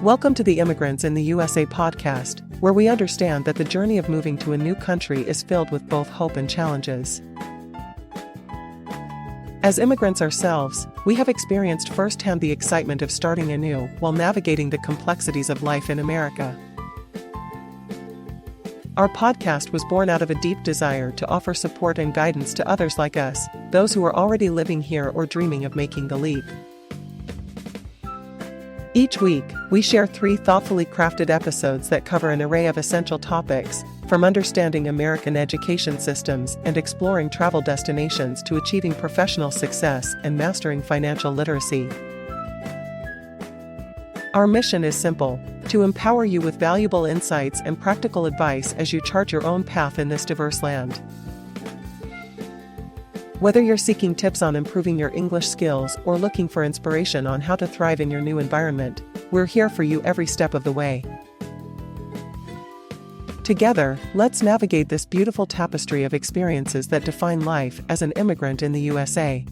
Welcome to the Immigrants in the USA podcast, where we understand that the journey of moving to a new country is filled with both hope and challenges. As immigrants ourselves, we have experienced firsthand the excitement of starting anew while navigating the complexities of life in America. Our podcast was born out of a deep desire to offer support and guidance to others like us, those who are already living here or dreaming of making the leap. Each week, we share 3 thoughtfully crafted episodes that cover an array of essential topics, from understanding American education systems and exploring travel destinations to achieving professional success and mastering financial literacy. Our mission is simple: to empower you with valuable insights and practical advice as you chart your own path in this diverse land. Whether you're seeking tips on improving your English skills or looking for inspiration on how to thrive in your new environment, we're here for you every step of the way. Together, let's navigate this beautiful tapestry of experiences that define life as an immigrant in the USA.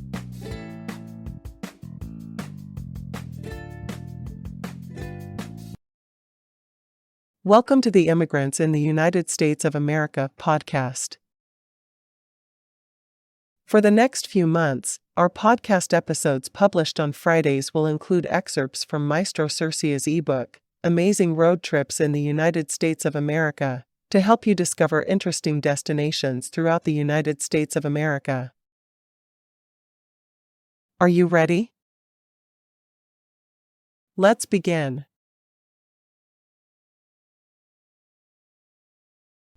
Welcome to the Immigrants in the United States of America podcast. For the next few months, our podcast episodes published on Fridays will include excerpts from Maestro Sersea's eBook, Amazing Road Trips in the United States of America, to help you discover interesting destinations throughout the United States of America. Are you ready? Let's begin.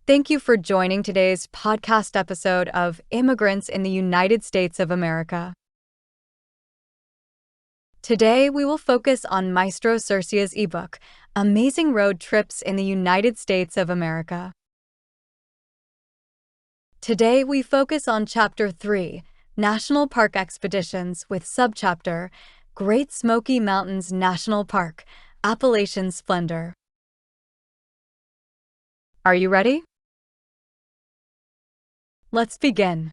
Thank you for joining today's podcast episode of Immigrants in the United States of America. Today, we will focus on Maestro Sersea's ebook, Amazing Road Trips in the United States of America. Today, we focus on Chapter 3, National Park Expeditions, with Subchapter, Great Smoky Mountains National Park, Appalachian Splendor. Are you ready? Let's begin.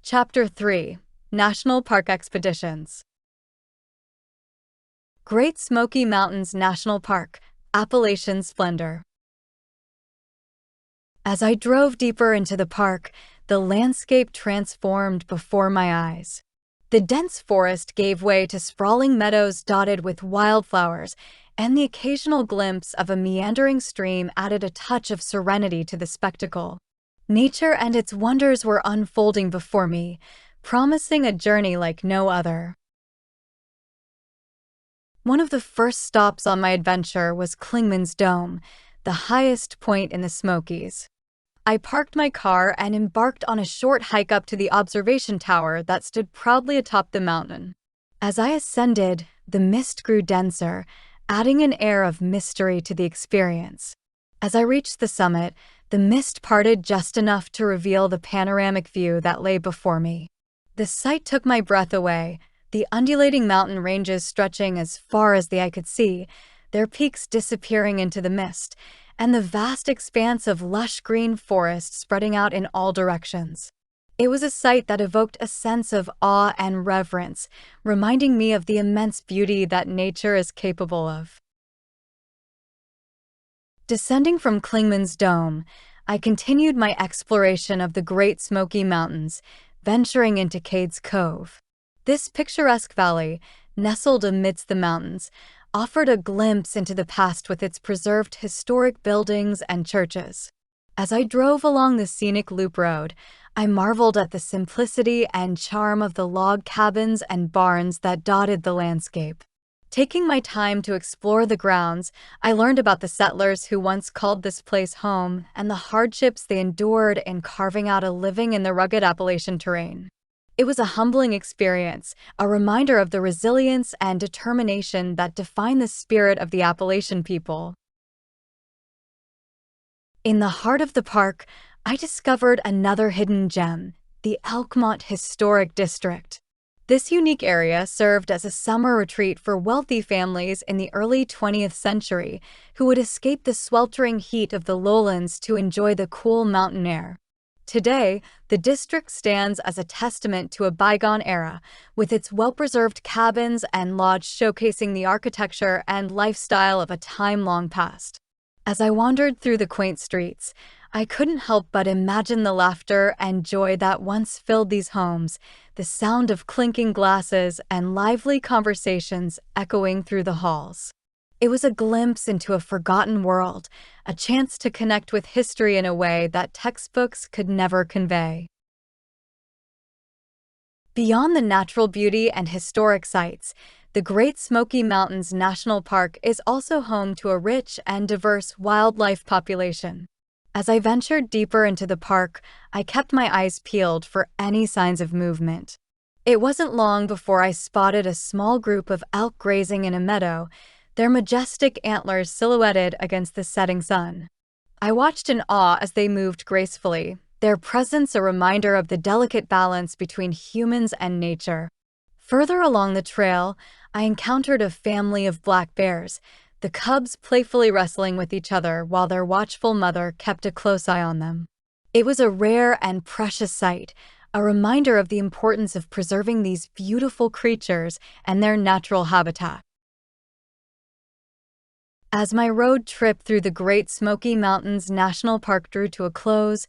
Chapter 3, National Park Expeditions. Great Smoky Mountains National Park, Appalachian Splendor. As I drove deeper into the park, the landscape transformed before my eyes. The dense forest gave way to sprawling meadows dotted with wildflowers, and the occasional glimpse of a meandering stream added a touch of serenity to the spectacle. Nature and its wonders were unfolding before me, promising a journey like no other. One of the first stops on my adventure was Clingman's Dome, the highest point in the Smokies. I parked my car and embarked on a short hike up to the observation tower that stood proudly atop the mountain. As I ascended, the mist grew denser, adding an air of mystery to the experience. As I reached the summit, the mist parted just enough to reveal the panoramic view that lay before me. The sight took my breath away, the undulating mountain ranges stretching as far as the eye could see, their peaks disappearing into the mist, and the vast expanse of lush green forest spreading out in all directions. It was a sight that evoked a sense of awe and reverence, reminding me of the immense beauty that nature is capable of. Descending from Clingman's Dome, I continued my exploration of the Great Smoky Mountains, venturing into Cades Cove. This picturesque valley, nestled amidst the mountains, offered a glimpse into the past with its preserved historic buildings and churches. As I drove along the scenic loop road, I marveled at the simplicity and charm of the log cabins and barns that dotted the landscape. Taking my time to explore the grounds, I learned about the settlers who once called this place home and the hardships they endured in carving out a living in the rugged Appalachian terrain. It was a humbling experience, a reminder of the resilience and determination that define the spirit of the Appalachian people. In the heart of the park, I discovered another hidden gem, the Elkmont Historic District. This unique area served as a summer retreat for wealthy families in the early 20th century who would escape the sweltering heat of the lowlands to enjoy the cool mountain air. Today, the district stands as a testament to a bygone era, with its well-preserved cabins and lodges showcasing the architecture and lifestyle of a time long past. As I wandered through the quaint streets, I couldn't help but imagine the laughter and joy that once filled these homes, the sound of clinking glasses and lively conversations echoing through the halls. It was a glimpse into a forgotten world, a chance to connect with history in a way that textbooks could never convey. Beyond the natural beauty and historic sites, the Great Smoky Mountains National Park is also home to a rich and diverse wildlife population. As I ventured deeper into the park, I kept my eyes peeled for any signs of movement. It wasn't long before I spotted a small group of elk grazing in a meadow, their majestic antlers silhouetted against the setting sun. I watched in awe as they moved gracefully, their presence a reminder of the delicate balance between humans and nature. Further along the trail, I encountered a family of black bears, the cubs playfully wrestling with each other while their watchful mother kept a close eye on them. It was a rare and precious sight, a reminder of the importance of preserving these beautiful creatures and their natural habitat. As my road trip through the Great Smoky Mountains National Park drew to a close,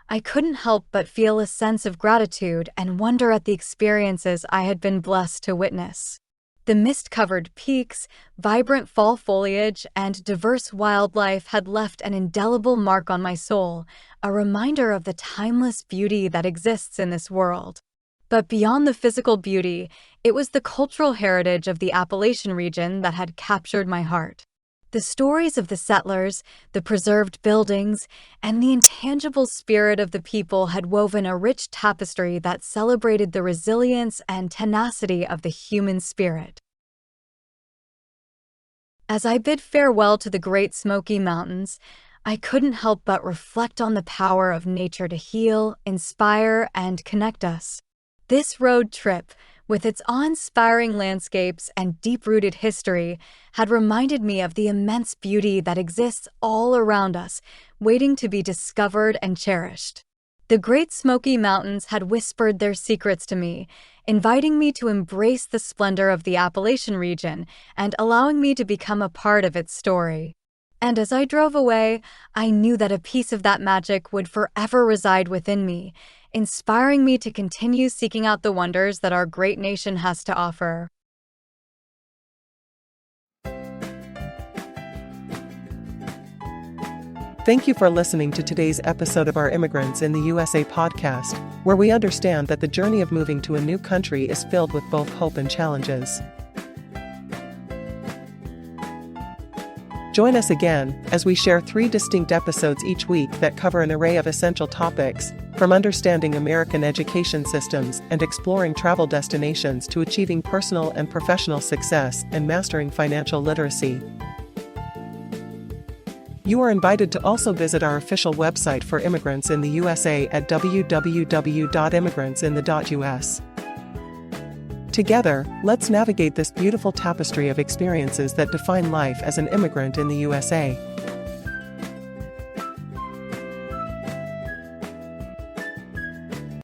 I couldn't help but feel a sense of gratitude and wonder at the experiences I had been blessed to witness. The mist-covered peaks, vibrant fall foliage, and diverse wildlife had left an indelible mark on my soul, a reminder of the timeless beauty that exists in this world. But beyond the physical beauty, it was the cultural heritage of the Appalachian region that had captured my heart. The stories of the settlers, the preserved buildings, and the intangible spirit of the people had woven a rich tapestry that celebrated the resilience and tenacity of the human spirit. As I bid farewell to the Great Smoky Mountains, I couldn't help but reflect on the power of nature to heal, inspire, and connect us. This road trip, with its awe-inspiring landscapes and deep-rooted history, had reminded me of the immense beauty that exists all around us, waiting to be discovered and cherished. The Great Smoky Mountains had whispered their secrets to me, inviting me to embrace the splendor of the Appalachian region and allowing me to become a part of its story. And as I drove away, I knew that a piece of that magic would forever reside within me, inspiring me to continue seeking out the wonders that our great nation has to offer. Thank you for listening to today's episode of our Immigrants in the USA podcast, where we understand that the journey of moving to a new country is filled with both hope and challenges. Join us again as we share 3 distinct episodes each week that cover an array of essential topics, from understanding American education systems and exploring travel destinations to achieving personal and professional success and mastering financial literacy. You are invited to also visit our official website for Immigrants in the USA at www.immigrantsinthe.us. Together, let's navigate this beautiful tapestry of experiences that define life as an immigrant in the USA.